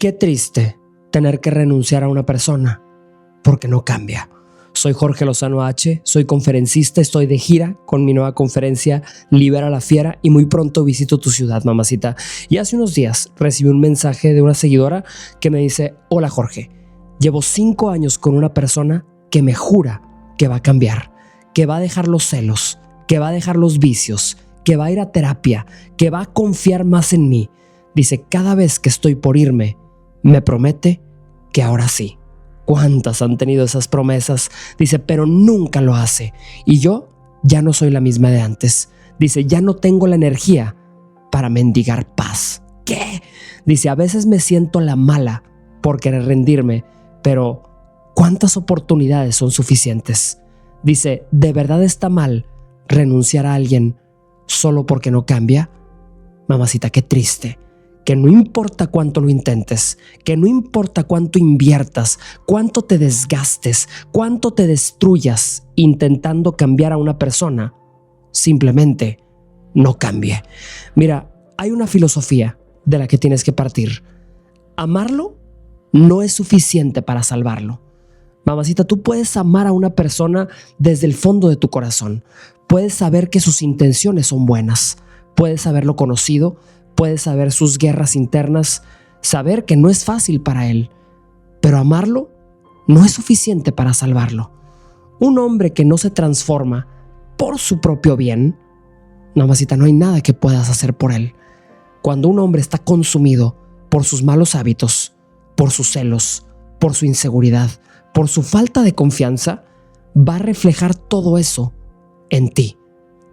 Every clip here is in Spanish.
Qué triste tener que renunciar a una persona porque no cambia. Soy Jorge Lozano H, soy conferencista, estoy de gira con mi nueva conferencia Libera la Fiera y muy pronto visito tu ciudad, mamacita. Y hace unos días recibí un mensaje de una seguidora que me dice: hola Jorge, llevo 5 años con una persona que me jura que va a cambiar, que va a dejar los celos, que va a dejar los vicios, que va a ir a terapia, que va a confiar más en mí. Dice, cada vez que estoy por irme, me promete que ahora sí. ¿Cuántas han tenido esas promesas? Dice, pero nunca lo hace. Y yo ya no soy la misma de antes. Dice, ya no tengo la energía para mendigar paz. ¿Qué? Dice, a veces me siento la mala por querer rendirme, pero ¿cuántas oportunidades son suficientes? Dice, ¿de verdad está mal renunciar a alguien solo porque no cambia? Mamacita, qué triste. Que no importa cuánto lo intentes, que no importa cuánto inviertas, cuánto te desgastes, cuánto te destruyas intentando cambiar a una persona, simplemente no cambie. Mira, hay una filosofía de la que tienes que partir. Amarlo no es suficiente para salvarlo. Mamacita, tú puedes amar a una persona desde el fondo de tu corazón. Puedes saber que sus intenciones son buenas. Puedes haberlo conocido. Puedes saber sus guerras internas, saber que no es fácil para él, pero amarlo no es suficiente para salvarlo. Un hombre que no se transforma por su propio bien, mamacita, no hay nada que puedas hacer por él. Cuando un hombre está consumido por sus malos hábitos, por sus celos, por su inseguridad, por su falta de confianza, va a reflejar todo eso en ti.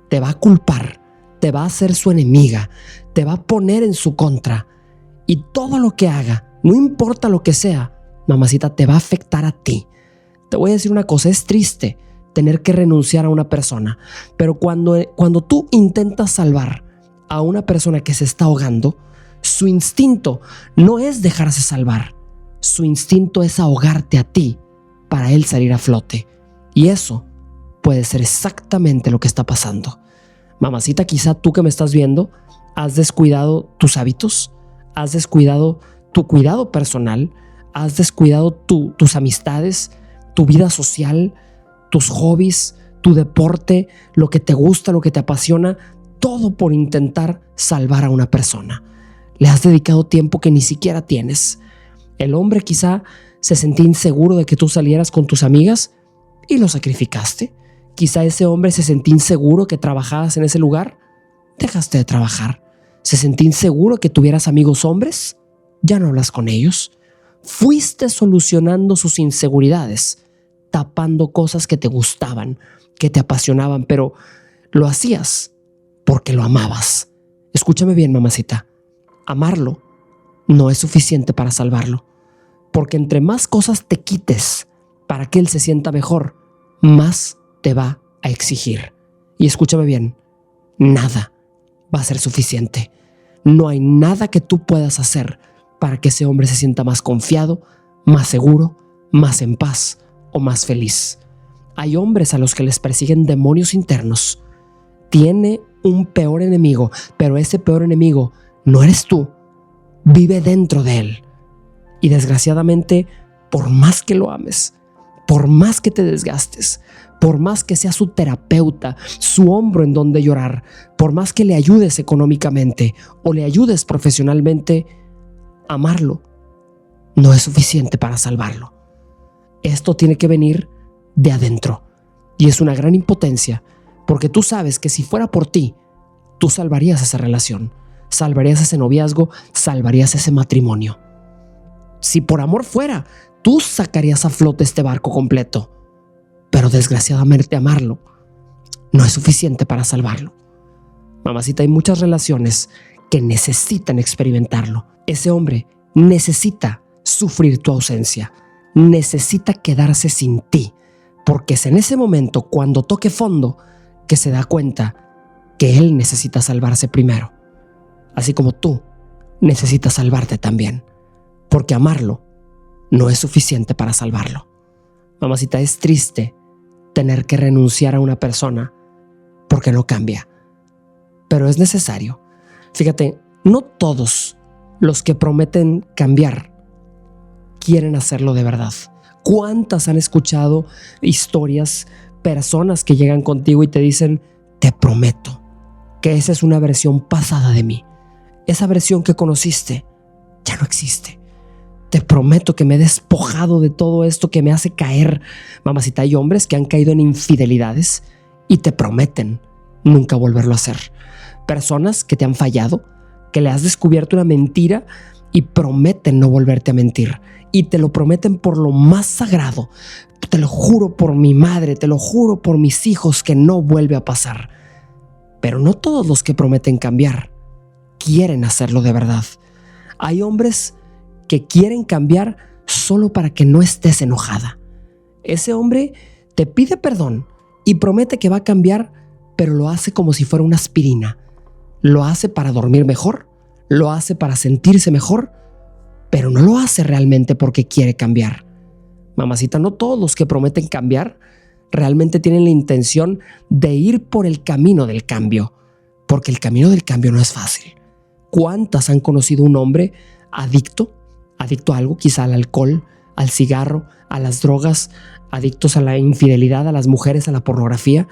Te va a culpar, te va a hacer su enemiga, te va a poner en su contra. Y todo lo que haga, no importa lo que sea, mamacita, te va a afectar a ti. Te voy a decir una cosa, es triste tener que renunciar a una persona, pero cuando tú intentas salvar a una persona que se está ahogando, su instinto no es dejarse salvar, su instinto es ahogarte a ti para él salir a flote. Y eso puede ser exactamente lo que está pasando. Mamacita, quizá tú que me estás viendo has descuidado tus hábitos, has descuidado tu cuidado personal, has descuidado tus amistades, tu vida social, tus hobbies, tu deporte, lo que te gusta, lo que te apasiona, todo por intentar salvar a una persona. Le has dedicado tiempo que ni siquiera tienes. El hombre quizá se sentía inseguro de que tú salieras con tus amigas y lo sacrificaste. Quizá ese hombre se sentía inseguro que trabajaras en ese lugar, dejaste de trabajar. Se sentía inseguro que tuvieras amigos hombres, ya no hablas con ellos. Fuiste solucionando sus inseguridades, tapando cosas que te gustaban, que te apasionaban, pero lo hacías porque lo amabas. Escúchame bien, mamacita, amarlo no es suficiente para salvarlo, porque entre más cosas te quites para que él se sienta mejor, más te va a exigir. Y escúchame bien, nada va a ser suficiente. No hay nada que tú puedas hacer para que ese hombre se sienta más confiado, más seguro, más en paz o más feliz. Hay hombres a los que les persiguen demonios internos. Tiene un peor enemigo, pero ese peor enemigo no eres tú. Vive dentro de él. Y desgraciadamente, por más que lo ames, por más que te desgastes, por más que sea su terapeuta, su hombro en donde llorar, por más que le ayudes económicamente o le ayudes profesionalmente, amarlo no es suficiente para salvarlo. Esto tiene que venir de adentro y es una gran impotencia, porque tú sabes que si fuera por ti, tú salvarías esa relación, salvarías ese noviazgo, salvarías ese matrimonio. Si por amor fuera, tú sacarías a flote este barco completo. Pero desgraciadamente amarlo no es suficiente para salvarlo. Mamacita, hay muchas relaciones que necesitan experimentarlo. Ese hombre necesita sufrir tu ausencia, necesita quedarse sin ti, porque es en ese momento, cuando toque fondo, que se da cuenta que él necesita salvarse primero, así como tú necesitas salvarte también, porque amarlo no es suficiente para salvarlo. Mamacita, es triste tener que renunciar a una persona porque no cambia, pero es necesario. Fíjate, no todos los que prometen cambiar quieren hacerlo de verdad. ¿Cuántas han escuchado historias, personas que llegan contigo y te dicen, te prometo que esa es una versión pasada de mí? Esa versión que conociste ya no existe. Te prometo que me he despojado de todo esto que me hace caer. Mamacita, hay hombres que han caído en infidelidades y te prometen nunca volverlo a hacer. Personas que te han fallado, que le has descubierto una mentira y prometen no volverte a mentir. Y te lo prometen por lo más sagrado. Te lo juro por mi madre, te lo juro por mis hijos que no vuelve a pasar. Pero no todos los que prometen cambiar quieren hacerlo de verdad. Hay hombres que quieren cambiar solo para que no estés enojada. Ese hombre te pide perdón y promete que va a cambiar, pero lo hace como si fuera una aspirina. Lo hace para dormir mejor, lo hace para sentirse mejor, pero no lo hace realmente porque quiere cambiar. Mamacita, no todos los que prometen cambiar realmente tienen la intención de ir por el camino del cambio, porque el camino del cambio no es fácil. ¿Cuántas han conocido un hombre adicto a algo, quizá al alcohol, al cigarro, a las drogas, adictos a la infidelidad, a las mujeres, a la pornografía?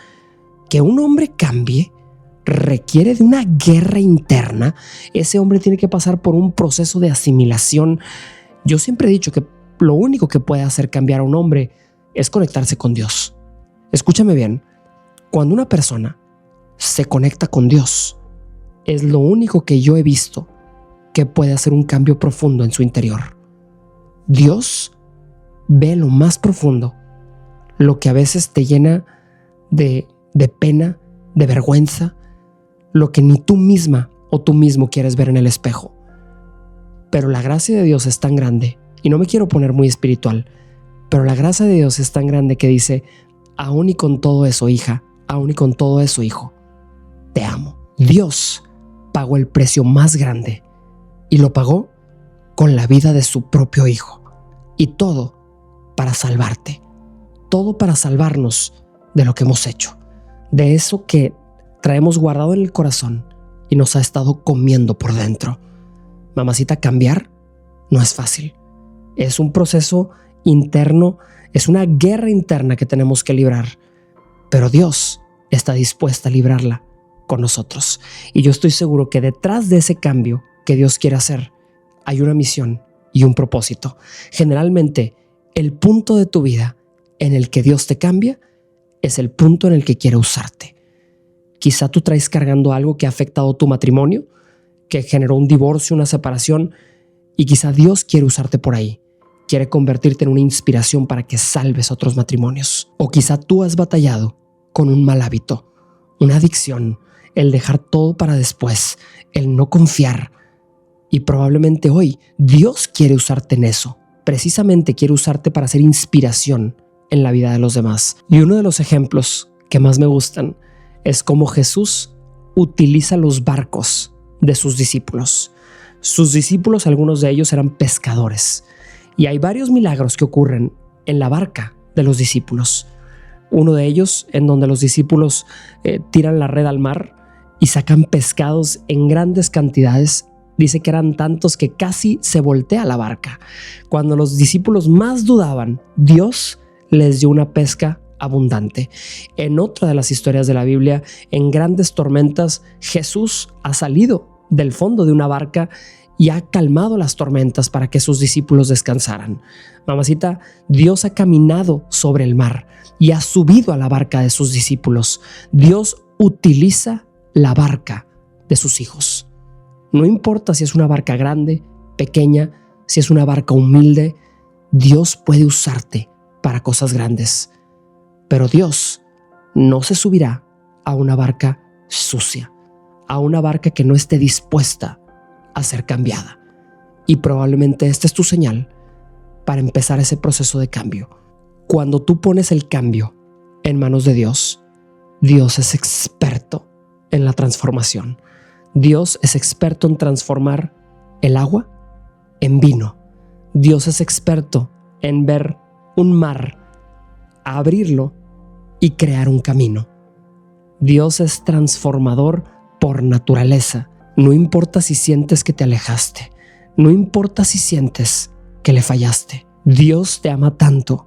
Que un hombre cambie requiere de una guerra interna. Ese hombre tiene que pasar por un proceso de asimilación. Yo siempre he dicho que lo único que puede hacer cambiar a un hombre es conectarse con Dios. Escúchame bien, cuando una persona se conecta con Dios, es lo único que yo he visto que puede hacer un cambio profundo en su interior. Dios ve lo más profundo, lo que a veces te llena de pena, de vergüenza, lo que ni tú misma o tú mismo quieres ver en el espejo. Pero la gracia de Dios es tan grande, y no me quiero poner muy espiritual, pero la gracia de Dios es tan grande que dice, aún y con todo eso, hija, aún y con todo eso, hijo, te amo. Dios pagó el precio más grande y lo pagó con la vida de su propio hijo. Y todo para salvarte, todo para salvarnos de lo que hemos hecho, de eso que traemos guardado en el corazón y nos ha estado comiendo por dentro. Mamacita, cambiar no es fácil. Es un proceso interno, es una guerra interna que tenemos que librar, pero Dios está dispuesta a librarla con nosotros. Y yo estoy seguro que detrás de ese cambio que Dios quiere hacer hay una misión y un propósito. Generalmente, el punto de tu vida en el que Dios te cambia es el punto en el que quiere usarte. Quizá tú traes cargando algo que ha afectado tu matrimonio, que generó un divorcio, una separación, y quizá Dios quiere usarte por ahí. Quiere convertirte en una inspiración para que salves otros matrimonios. O quizá tú has batallado con un mal hábito, una adicción, el dejar todo para después, el no confiar. Y probablemente hoy Dios quiere usarte en eso. Precisamente quiere usarte para ser inspiración en la vida de los demás. Y uno de los ejemplos que más me gustan es cómo Jesús utiliza los barcos de sus discípulos. Sus discípulos, algunos de ellos eran pescadores. Y hay varios milagros que ocurren en la barca de los discípulos. Uno de ellos en donde los discípulos tiran la red al mar y sacan pescados en grandes cantidades. Dice que eran tantos que casi se voltea la barca. Cuando los discípulos más dudaban, Dios les dio una pesca abundante. En otra de las historias de la Biblia, en grandes tormentas, Jesús ha salido del fondo de una barca y ha calmado las tormentas para que sus discípulos descansaran. Mamacita, Dios ha caminado sobre el mar y ha subido a la barca de sus discípulos. Dios utiliza la barca de sus hijos. No importa si es una barca grande, pequeña, si es una barca humilde, Dios puede usarte para cosas grandes. Pero Dios no se subirá a una barca sucia, a una barca que no esté dispuesta a ser cambiada. Y probablemente esta es tu señal para empezar ese proceso de cambio. Cuando tú pones el cambio en manos de Dios, Dios es experto en la transformación. Dios es experto en transformar el agua en vino. Dios es experto en ver un mar, abrirlo y crear un camino. Dios es transformador por naturaleza. No importa si sientes que te alejaste, no importa si sientes que le fallaste. Dios te ama tanto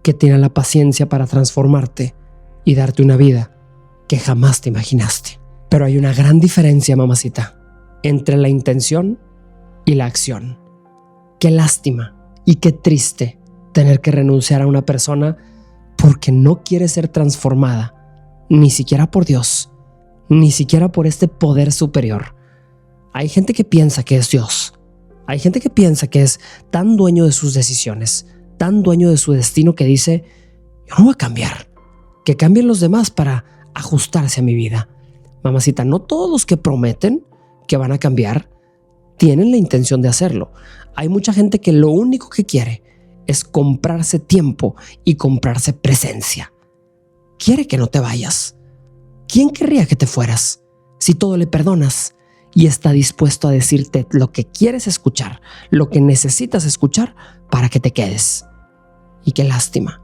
que tiene la paciencia para transformarte y darte una vida que jamás te imaginaste. Pero hay una gran diferencia, mamacita, entre la intención y la acción. Qué lástima y qué triste tener que renunciar a una persona porque no quiere ser transformada, ni siquiera por Dios, ni siquiera por este poder superior. Hay gente que piensa que es Dios. Hay gente que piensa que es tan dueño de sus decisiones, tan dueño de su destino que dice, yo no voy a cambiar, que cambien los demás para ajustarse a mi vida. Mamacita, no todos los que prometen que van a cambiar tienen la intención de hacerlo. Hay mucha gente que lo único que quiere es comprarse tiempo y comprarse presencia. Quiere que no te vayas. ¿Quién querría que te fueras si todo le perdonas y está dispuesto a decirte lo que quieres escuchar, lo que necesitas escuchar para que te quedes? Y qué lástima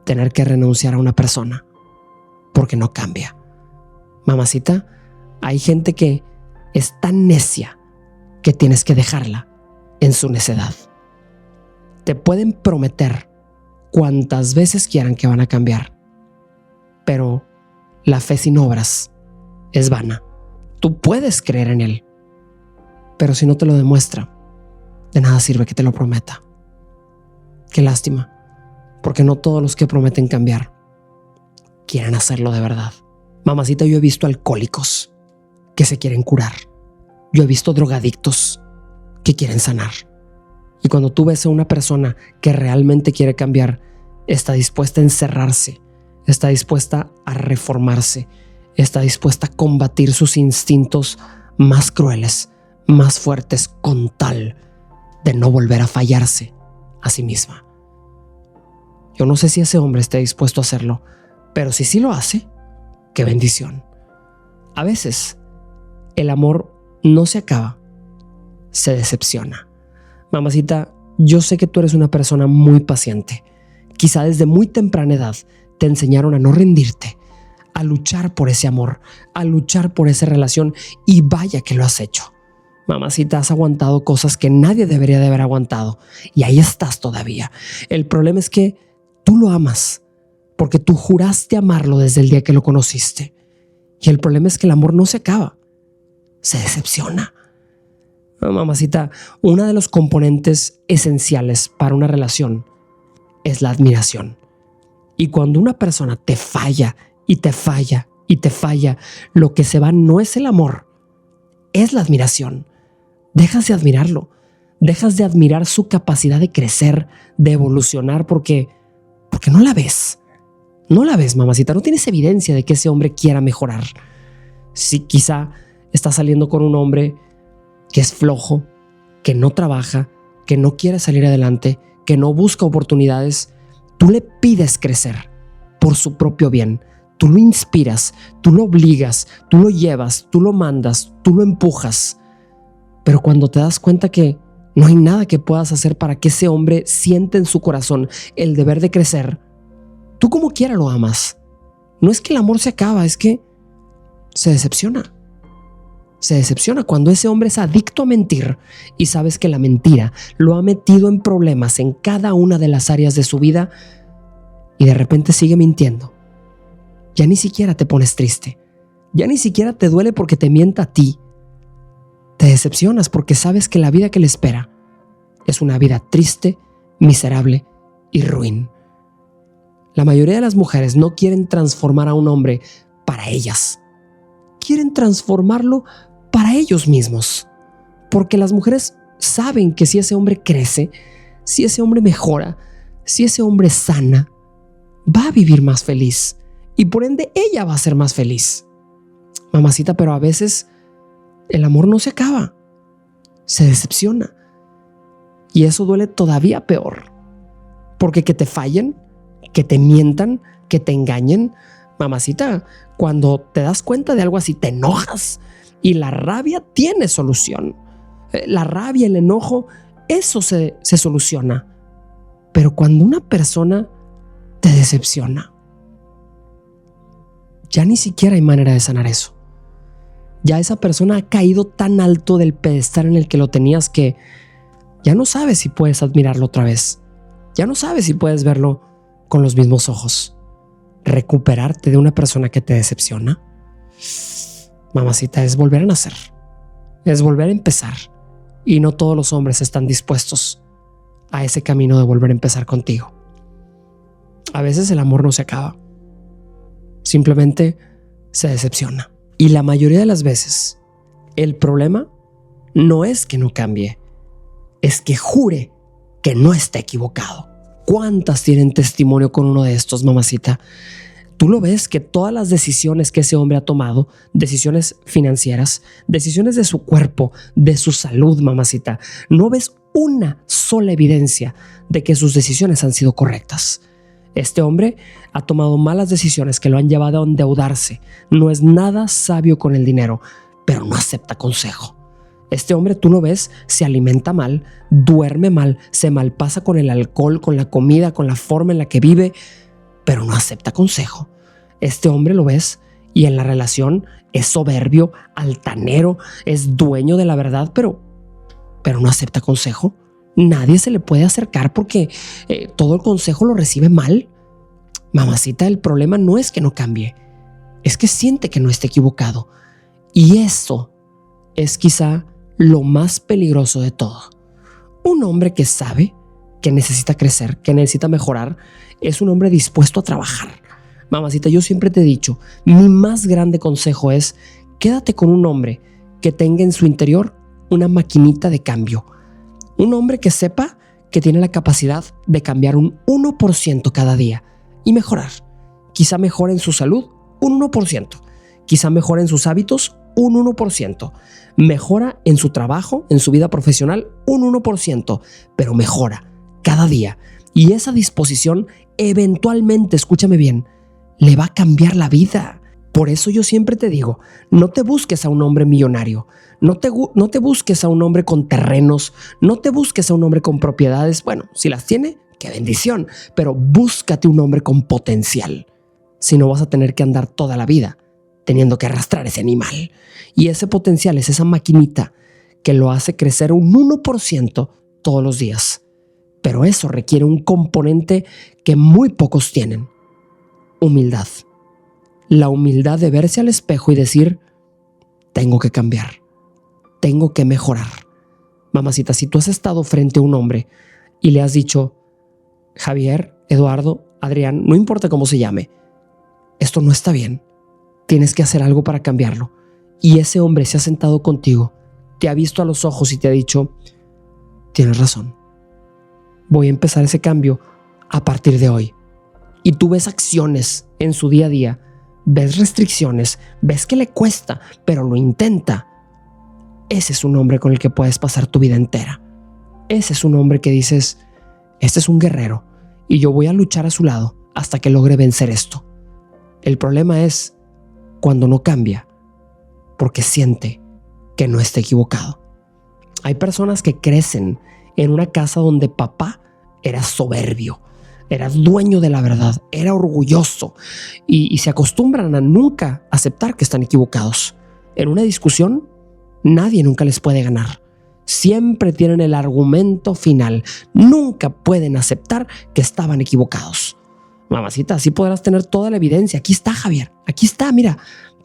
tener que renunciar a una persona porque no cambia. Mamacita, hay gente que es tan necia que tienes que dejarla en su necedad. Te pueden prometer cuantas veces quieran que van a cambiar, pero la fe sin obras es vana. Tú puedes creer en él, pero si no te lo demuestra, de nada sirve que te lo prometa. Qué lástima, porque no todos los que prometen cambiar quieren hacerlo de verdad. Mamacita, yo he visto alcohólicos que se quieren curar. Yo he visto drogadictos que quieren sanar. Y cuando tú ves a una persona que realmente quiere cambiar, está dispuesta a encerrarse, está dispuesta a reformarse, está dispuesta a combatir sus instintos más crueles, más fuertes, con tal de no volver a fallarse a sí misma. Yo no sé si ese hombre esté dispuesto a hacerlo, pero si sí lo hace, qué bendición. A veces el amor no se acaba, se decepciona. Mamacita, yo sé que tú eres una persona muy paciente. Quizá desde muy temprana edad te enseñaron a no rendirte, a luchar por ese amor, a luchar por esa relación, y vaya que lo has hecho. Mamacita, has aguantado cosas que nadie debería de haber aguantado y ahí estás todavía. El problema es que tú lo amas porque tú juraste amarlo desde el día que lo conociste. Y el problema es que el amor no se acaba, se decepciona. No, mamacita, uno de los componentes esenciales para una relación es la admiración. Y cuando una persona te falla y te falla y te falla, lo que se va no es el amor, es la admiración. Dejas de admirarlo, dejas de admirar su capacidad de crecer, de evolucionar, porque no la ves. No la ves, mamacita, no tienes evidencia de que ese hombre quiera mejorar. Si quizá está saliendo con un hombre que es flojo, que no trabaja, que no quiere salir adelante, que no busca oportunidades, tú le pides crecer por su propio bien. Tú lo inspiras, tú lo obligas, tú lo llevas, tú lo mandas, tú lo empujas. Pero cuando te das cuenta que no hay nada que puedas hacer para que ese hombre sienta en su corazón el deber de crecer, tú como quiera lo amas. No es que el amor se acaba, es que se decepciona. Se decepciona cuando ese hombre es adicto a mentir y sabes que la mentira lo ha metido en problemas en cada una de las áreas de su vida y de repente sigue mintiendo. Ya ni siquiera te pones triste, ya ni siquiera te duele porque te mienta a ti. Te decepcionas porque sabes que la vida que le espera es una vida triste, miserable y ruin. La mayoría de las mujeres no quieren transformar a un hombre para ellas. Quieren transformarlo para ellos mismos. Porque las mujeres saben que si ese hombre crece, si ese hombre mejora, si ese hombre sana, va a vivir más feliz. Y por ende ella va a ser más feliz. Mamacita, pero a veces el amor no se acaba. Se decepciona. Y eso duele todavía peor. Porque que te fallen, que te mientan, que te engañen, mamacita, cuando te das cuenta de algo así, te enojas. Y la rabia tiene solución. La rabia, el enojo, eso se soluciona. Pero cuando una persona te decepciona, ya ni siquiera hay manera de sanar eso. Ya esa persona ha caído tan alto del pedestal en el que lo tenías que ya no sabes si puedes admirarlo otra vez. Ya no sabes si puedes verlo con los mismos ojos. Recuperarte de una persona que te decepciona, mamacita, es volver a nacer. Es volver a empezar. Y no todos los hombres están dispuestos a ese camino de volver a empezar contigo. A veces el amor no se acaba. Simplemente se decepciona. Y la mayoría de las veces, el problema no es que no cambie, es que jure que no está equivocado. ¿Cuántas tienen testimonio con uno de estos, mamacita? Tú lo ves que todas las decisiones que ese hombre ha tomado, decisiones financieras, decisiones de su cuerpo, de su salud, mamacita, no ves una sola evidencia de que sus decisiones han sido correctas. Este hombre ha tomado malas decisiones que lo han llevado a endeudarse. No es nada sabio con el dinero, pero no acepta consejo. Este hombre, tú lo ves, se alimenta mal, duerme mal, se malpasa con el alcohol, con la comida, con la forma en la que vive, pero no acepta consejo. Este hombre lo ves y en la relación es soberbio, altanero, es dueño de la verdad, pero no acepta consejo. Nadie se le puede acercar porque todo el consejo lo recibe mal. Mamacita, el problema no es que no cambie, es que siente que no está equivocado. Y eso es quizá lo más peligroso de todo. Un hombre que sabe que necesita crecer, que necesita mejorar, es un hombre dispuesto a trabajar. Mamacita, yo siempre te he dicho, mi más grande consejo es: quédate con un hombre que tenga en su interior una maquinita de cambio. Un hombre que sepa que tiene la capacidad de cambiar un 1% cada día y mejorar. Quizá mejore en su salud un 1%. Quizá mejore en sus hábitos un 1%. Mejora en su trabajo, en su vida profesional un 1%, pero mejora cada día. Y esa disposición eventualmente, escúchame bien, le va a cambiar la vida. Por eso yo siempre te digo, no te busques a un hombre millonario, no te busques a un hombre con terrenos, no te busques a un hombre con propiedades. Bueno, si las tiene, qué bendición, pero búscate un hombre con potencial. Si no, vas a tener que andar toda la vida teniendo que arrastrar ese animal. Y ese potencial es esa maquinita que lo hace crecer un 1% todos los días. Pero eso requiere un componente que muy pocos tienen: humildad. La humildad de verse al espejo y decir: tengo que cambiar, tengo que mejorar. Mamacita, si tú has estado frente a un hombre y le has dicho: Javier, Eduardo, Adrián, no importa cómo se llame, esto no está bien, tienes que hacer algo para cambiarlo. Y ese hombre se ha sentado contigo, te ha visto a los ojos y te ha dicho: tienes razón, voy a empezar ese cambio a partir de hoy. Y tú ves acciones en su día a día, ves restricciones, ves que le cuesta, pero lo intenta. Ese es un hombre con el que puedes pasar tu vida entera. Ese es un hombre que dices: este es un guerrero y yo voy a luchar a su lado hasta que logre vencer esto. El problema es cuando no cambia porque siente que no está equivocado. Hay personas que crecen en una casa donde papá era soberbio, era dueño de la verdad, era orgulloso y se acostumbran a nunca aceptar que están equivocados. En una discusión, nadie nunca les puede ganar. Siempre tienen el argumento final. Nunca pueden aceptar que estaban equivocados. Mamacita, así podrás tener toda la evidencia. Aquí está, Javier. Aquí está, mira.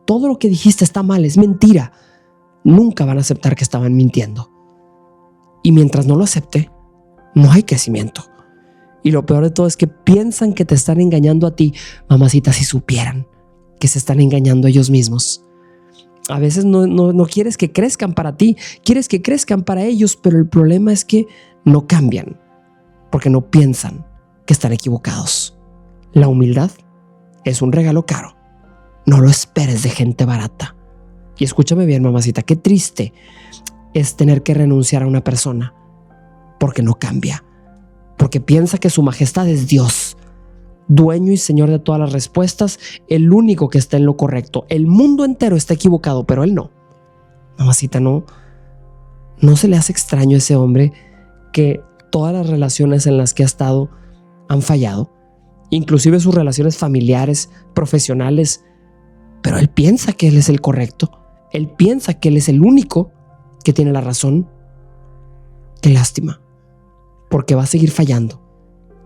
Todo lo que dijiste está mal, es mentira. Nunca van a aceptar que estaban mintiendo. Y mientras no lo acepte, no hay crecimiento. Y lo peor de todo es que piensan que te están engañando a ti. Mamacita, si supieran que se están engañando ellos mismos. A veces no quieres que crezcan para ti, quieres que crezcan para ellos, pero el problema es que no cambian porque no piensan que están equivocados. La humildad es un regalo caro. No lo esperes de gente barata. Y escúchame bien, mamacita, qué triste es tener que renunciar a una persona porque no cambia, porque piensa que su majestad es Dios, dueño y señor de todas las respuestas, el único que está en lo correcto. El mundo entero está equivocado, pero él no. Mamacita, no se le hace extraño a ese hombre que todas las relaciones en las que ha estado han fallado, inclusive sus relaciones familiares, profesionales, pero él piensa que él es el correcto, él piensa que él es el único que tiene la razón. Qué lástima, porque va a seguir fallando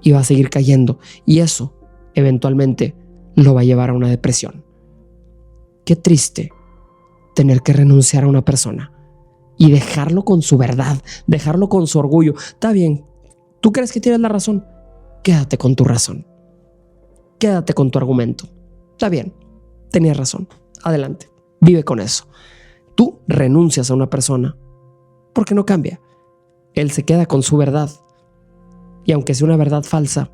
y va a seguir cayendo, y eso eventualmente lo va a llevar a una depresión. Qué triste tener que renunciar a una persona y dejarlo con su verdad, dejarlo con su orgullo. Está bien, tú crees que tienes la razón, quédate con tu razón, quédate con tu argumento. Está bien, tenías razón, adelante, vive con eso. Tú renuncias a una persona porque no cambia. Él se queda con su verdad, y aunque sea una verdad falsa,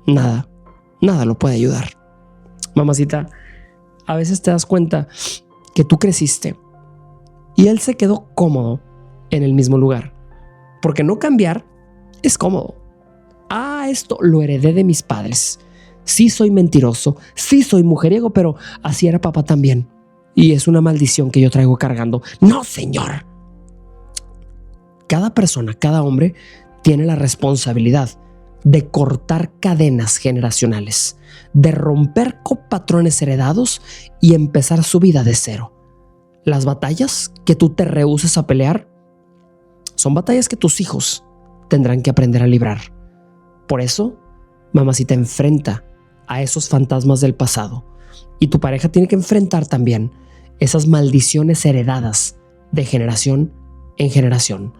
nada lo puede ayudar. Mamacita, a veces te das cuenta que tú creciste y él se quedó cómodo en el mismo lugar, porque no cambiar es cómodo. Esto lo heredé de mis padres. Sí soy mentiroso, sí soy mujeriego, pero así era papá también, y es una maldición que yo traigo cargando. No, señor. Cada persona, cada hombre tiene la responsabilidad de cortar cadenas generacionales, de romper con patrones heredados y empezar su vida de cero. Las batallas que tú te rehúses a pelear son batallas que tus hijos tendrán que aprender a librar. Por eso, mamacita, enfrenta a esos fantasmas del pasado, y tu pareja tiene que enfrentar también esas maldiciones heredadas de generación en generación,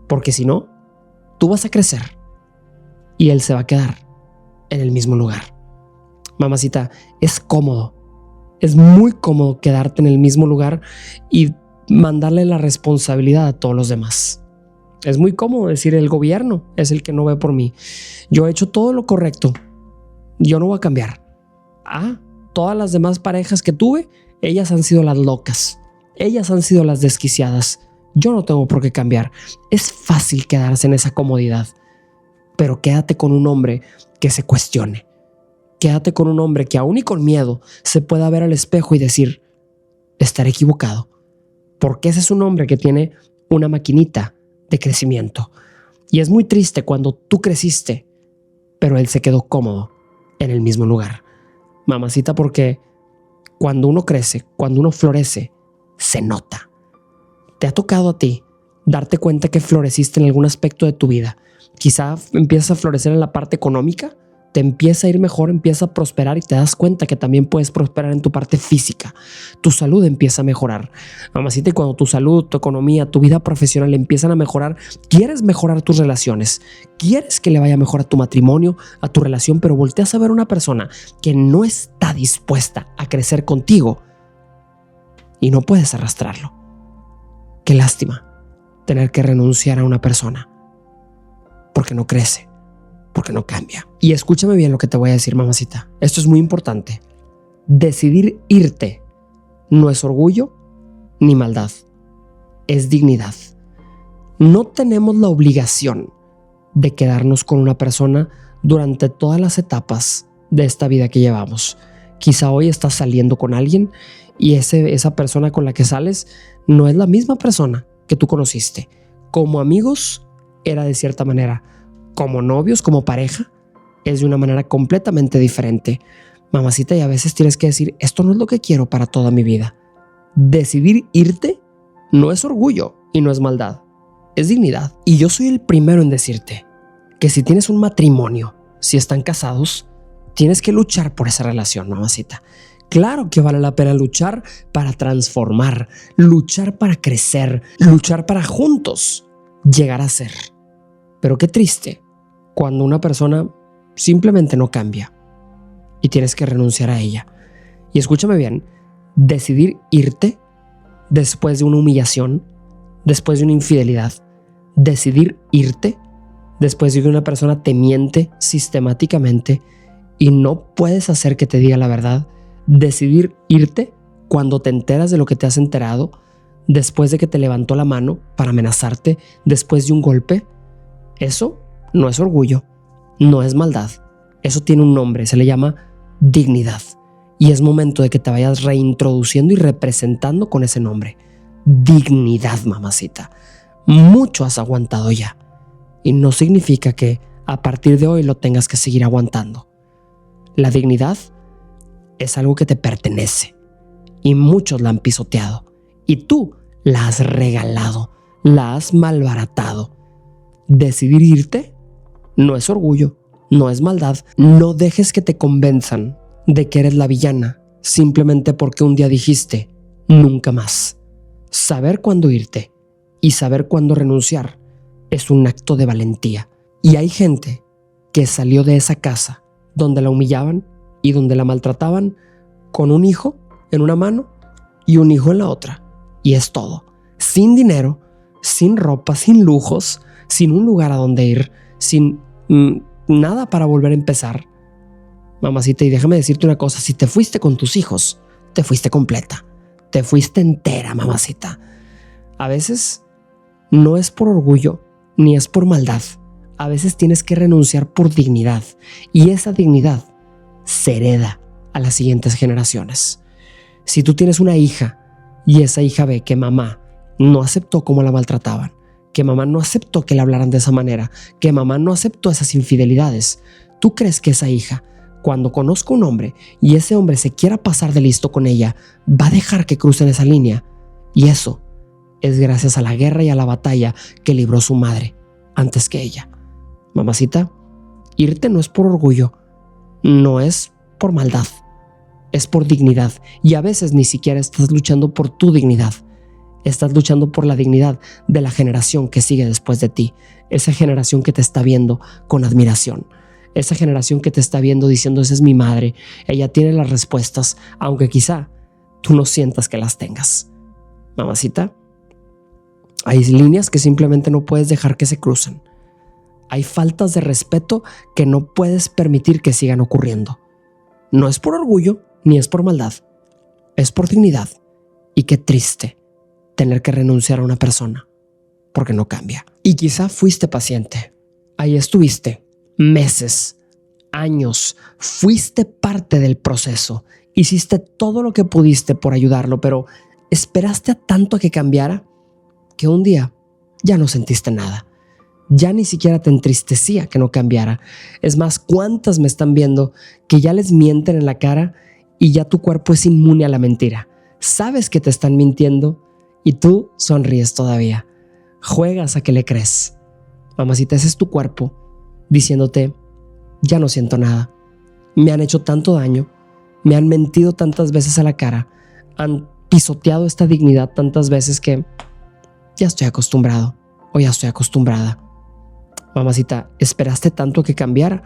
porque si no, tú vas a crecer y él se va a quedar en el mismo lugar. Mamacita, es cómodo, es muy cómodo quedarte en el mismo lugar y mandarle la responsabilidad a todos los demás. Es muy cómodo decir: el gobierno es el que no ve por mí, yo he hecho todo lo correcto, yo no voy a cambiar. Todas las demás parejas que tuve, ellas han sido las locas, ellas han sido las desquiciadas, yo no tengo por qué cambiar. Es fácil quedarse en esa comodidad, pero quédate con un hombre que se cuestione. Quédate con un hombre que aún y con miedo se pueda ver al espejo y decir: estaré equivocado, porque ese es un hombre que tiene una maquinita de crecimiento. Y es muy triste cuando tú creciste, pero él se quedó cómodo en el mismo lugar. Mamacita, porque cuando uno crece, cuando uno florece, se nota. ¿Te ha tocado a ti darte cuenta que floreciste en algún aspecto de tu vida? Quizá empiezas a florecer en la parte económica, te empieza a ir mejor, empieza a prosperar, y te das cuenta que también puedes prosperar en tu parte física. Tu salud empieza a mejorar. Mamacita, y cuando tu salud, tu economía, tu vida profesional empiezan a mejorar, quieres mejorar tus relaciones, quieres que le vaya mejor a tu matrimonio, a tu relación, pero volteas a ver una persona que no está dispuesta a crecer contigo y no puedes arrastrarlo. Qué lástima tener que renunciar a una persona porque no crece, porque no cambia. Y escúchame bien lo que te voy a decir, mamacita. Esto es muy importante. Decidir irte no es orgullo ni maldad, es dignidad. No tenemos la obligación de quedarnos con una persona durante todas las etapas de esta vida que llevamos. Quizá hoy estás saliendo con alguien y esa persona con la que sales no es la misma persona que tú conociste. Como amigos era de cierta manera, como novios, como pareja, es de una manera completamente diferente. Mamacita, y a veces tienes que decir: esto no es lo que quiero para toda mi vida. Decidir irte no es orgullo y no es maldad, es dignidad. Y yo soy el primero en decirte que si tienes un matrimonio, si están casados, tienes que luchar por esa relación, mamacita. Claro que vale la pena luchar para transformar, luchar para crecer, luchar para juntos llegar a ser. Pero qué triste cuando una persona simplemente no cambia y tienes que renunciar a ella. Y escúchame bien, decidir irte después de una humillación, después de una infidelidad, decidir irte después de que una persona te miente sistemáticamente y no puedes hacer que te diga la verdad, decidir irte cuando te enteras de lo que te has enterado, después de que te levantó la mano para amenazarte, después de un golpe, eso no es orgullo, no es maldad. Eso tiene un nombre, se le llama dignidad. Y es momento de que te vayas reintroduciendo y representando con ese nombre. Dignidad, mamacita. Mucho has aguantado ya. Y no significa que a partir de hoy lo tengas que seguir aguantando. La dignidad es algo que te pertenece. Y muchos la han pisoteado. Y tú la has regalado, la has malbaratado. Decidir irte no es orgullo, no es maldad. No dejes que te convenzan de que eres la villana simplemente porque un día dijiste nunca más. Saber cuándo irte y saber cuándo renunciar es un acto de valentía. Y hay gente que salió de esa casa donde la humillaban y donde la maltrataban con un hijo en una mano y un hijo en la otra. Y es todo. Sin dinero, sin ropa, sin lujos, sin un lugar a donde ir, sin nada para volver a empezar. Mamacita, y déjame decirte una cosa, si te fuiste con tus hijos, te fuiste completa, te fuiste entera, mamacita. A veces no es por orgullo, ni es por maldad. A veces tienes que renunciar por dignidad, y esa dignidad se hereda a las siguientes generaciones. Si tú tienes una hija y esa hija ve que mamá no aceptó cómo la maltrataban, que mamá no aceptó que le hablaran de esa manera, que mamá no aceptó esas infidelidades, ¿tú crees que esa hija, cuando conozca un hombre y ese hombre se quiera pasar de listo con ella, va a dejar que crucen esa línea? Y eso es gracias a la guerra y a la batalla que libró su madre antes que ella. Mamacita, irte no es por orgullo, no es por maldad, es por dignidad. Y a veces ni siquiera estás luchando por tu dignidad, estás luchando por la dignidad de la generación que sigue después de ti, esa generación que te está viendo con admiración, esa generación que te está viendo diciendo esa es mi madre, ella tiene las respuestas, aunque quizá tú no sientas que las tengas. Mamacita, hay líneas que simplemente no puedes dejar que se crucen. Hay faltas de respeto que no puedes permitir que sigan ocurriendo. No es por orgullo ni es por maldad, es por dignidad. Y qué triste tener que renunciar a una persona porque no cambia. Y quizá fuiste paciente, ahí estuviste meses, años, fuiste parte del proceso, hiciste todo lo que pudiste por ayudarlo, pero esperaste a tanto a que cambiara que un día ya no sentiste nada. Ya ni siquiera te entristecía que no cambiara. Es más, ¿cuántas me están viendo que ya les mienten en la cara y ya tu cuerpo es inmune a la mentira? Sabes que te están mintiendo y tú sonríes todavía. Juegas a que le crees. Mamacita, ese es tu cuerpo diciéndote, ya no siento nada. Me han hecho tanto daño, me han mentido tantas veces a la cara, han pisoteado esta dignidad tantas veces que ya estoy acostumbrado o ya estoy acostumbrada. Mamacita, esperaste tanto que cambiara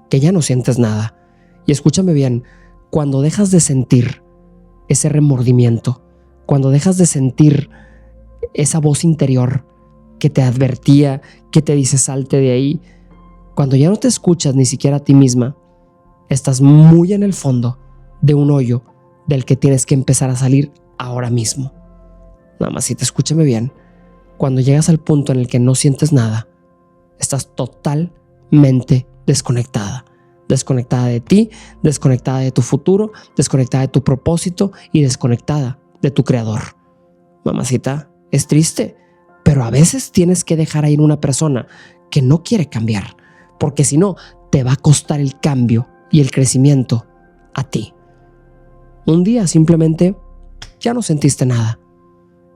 que ya no sientes nada. Y escúchame bien, cuando dejas de sentir ese remordimiento, cuando dejas de sentir esa voz interior que te advertía, que te dice salte de ahí, cuando ya no te escuchas ni siquiera a ti misma, estás muy en el fondo de un hoyo del que tienes que empezar a salir ahora mismo. Mamacita, escúchame bien, cuando llegas al punto en el que no sientes nada, estás totalmente desconectada. Desconectada de ti, desconectada de tu futuro, desconectada de tu propósito y desconectada de tu creador. Mamacita, es triste, pero a veces tienes que dejar ir una persona que no quiere cambiar, porque si no, te va a costar el cambio y el crecimiento a ti. Un día simplemente ya no sentiste nada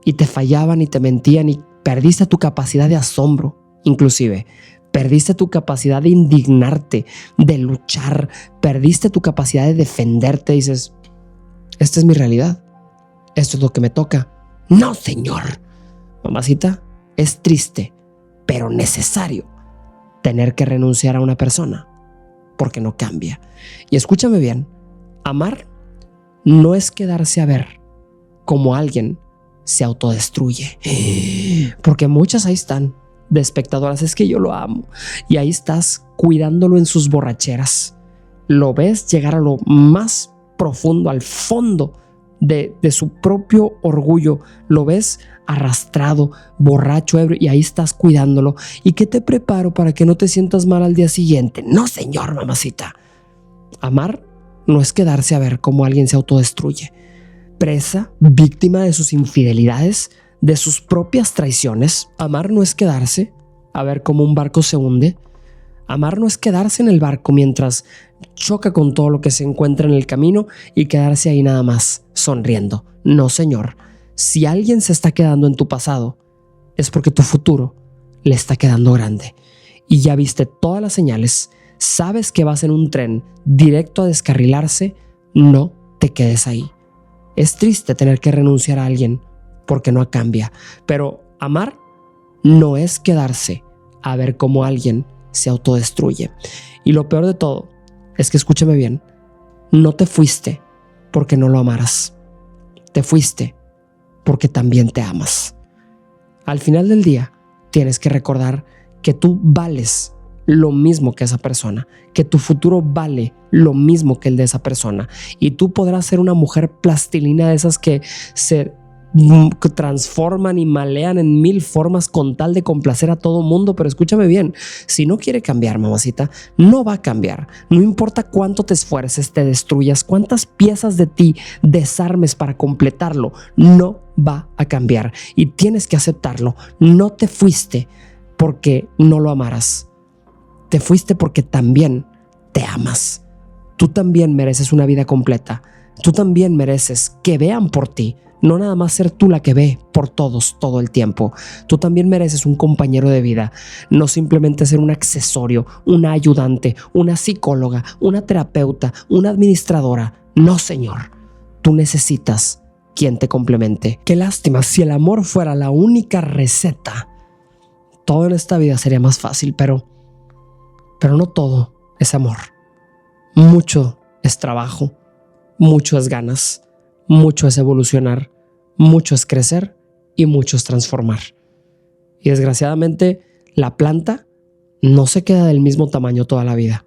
y te fallaban y te mentían y perdiste tu capacidad de asombro. Inclusive, perdiste tu capacidad de indignarte, de luchar, perdiste tu capacidad de defenderte. Dices, esta es mi realidad, esto es lo que me toca. No, señor. Mamacita, es triste, pero necesario tener que renunciar a una persona porque no cambia. Y escúchame bien, amar no es quedarse a ver cómo alguien se autodestruye, porque muchas ahí están de espectadoras, es que yo lo amo, y ahí estás cuidándolo en sus borracheras, lo ves llegar a lo más profundo, al fondo de su propio orgullo, lo ves arrastrado, borracho, ebrio, y ahí estás cuidándolo. ¿Y qué te preparo para que no te sientas mal al día siguiente? No, señor, mamacita. Amar no es quedarse a ver cómo alguien se autodestruye, presa, víctima de sus infidelidades, de sus propias traiciones. Amar no es quedarse a ver cómo un barco se hunde. Amar no es quedarse en el barco mientras choca con todo lo que se encuentra en el camino y quedarse ahí nada más sonriendo. No, señor. Si alguien se está quedando en tu pasado, es porque tu futuro le está quedando grande y ya viste todas las señales, sabes que vas en un tren directo a descarrilarse, no te quedes ahí. Es triste tener que renunciar a alguien porque no cambia, pero amar no es quedarse a ver cómo alguien se autodestruye. Y lo peor de todo es que, escúchame bien, no te fuiste porque no lo amaras. Te fuiste porque también te amas. Al final del día, tienes que recordar que tú vales lo mismo que esa persona, que tu futuro vale lo mismo que el de esa persona. Y tú podrás ser una mujer plastilina de esas que se transforman y malean en mil formas con tal de complacer a todo mundo, pero escúchame bien, si no quiere cambiar, mamacita, no va a cambiar. No importa cuánto te esfuerces, te destruyas, cuántas piezas de ti desarmes para completarlo, no va a cambiar y tienes que aceptarlo. No te fuiste porque no lo amaras, te fuiste porque también te amas. Tú también mereces una vida completa, tú también mereces que vean por ti. No nada más ser tú la que ve por todos todo el tiempo. Tú también mereces un compañero de vida, no simplemente ser un accesorio, una ayudante, una psicóloga, una terapeuta, una administradora. No, señor. Tú necesitas quien te complemente. Qué lástima, si el amor fuera la única receta, todo en esta vida sería más fácil, pero no todo es amor. Mucho es trabajo, mucho es ganas. Mucho es evolucionar, mucho es crecer y mucho es transformar. Y desgraciadamente, la planta no se queda del mismo tamaño toda la vida,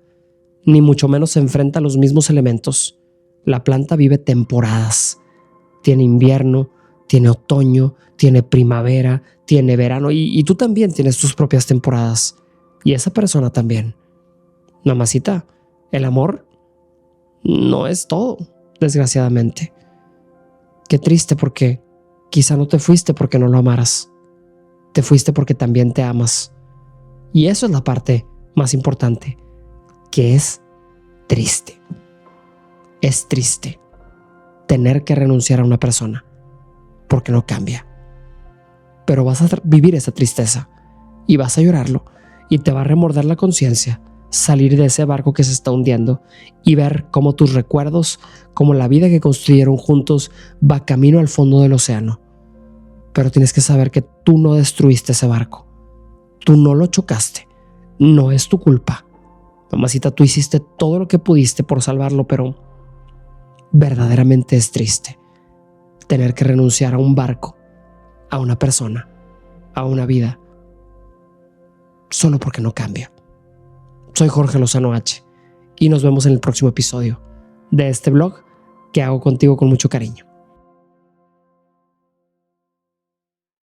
ni mucho menos se enfrenta a los mismos elementos. La planta vive temporadas. Tiene invierno, tiene otoño, tiene primavera, tiene verano y tú también tienes tus propias temporadas. Y esa persona también. Mamacita, el amor no es todo, desgraciadamente. Qué triste, porque quizá no te fuiste porque no lo amaras. Te fuiste porque también te amas. Y eso es la parte más importante, que es triste. Es triste tener que renunciar a una persona porque no cambia. Pero vas a vivir esa tristeza y vas a llorarlo y te va a remorder la conciencia salir de ese barco que se está hundiendo y ver cómo tus recuerdos, cómo la vida que construyeron juntos va camino al fondo del océano. Pero tienes que saber que tú no destruiste ese barco. Tú no lo chocaste. No es tu culpa. Mamacita, tú hiciste todo lo que pudiste por salvarlo, pero verdaderamente es triste tener que renunciar a un barco, a una persona, a una vida, solo porque no cambia. Soy Jorge Lozano H y nos vemos en el próximo episodio de este blog que hago contigo con mucho cariño.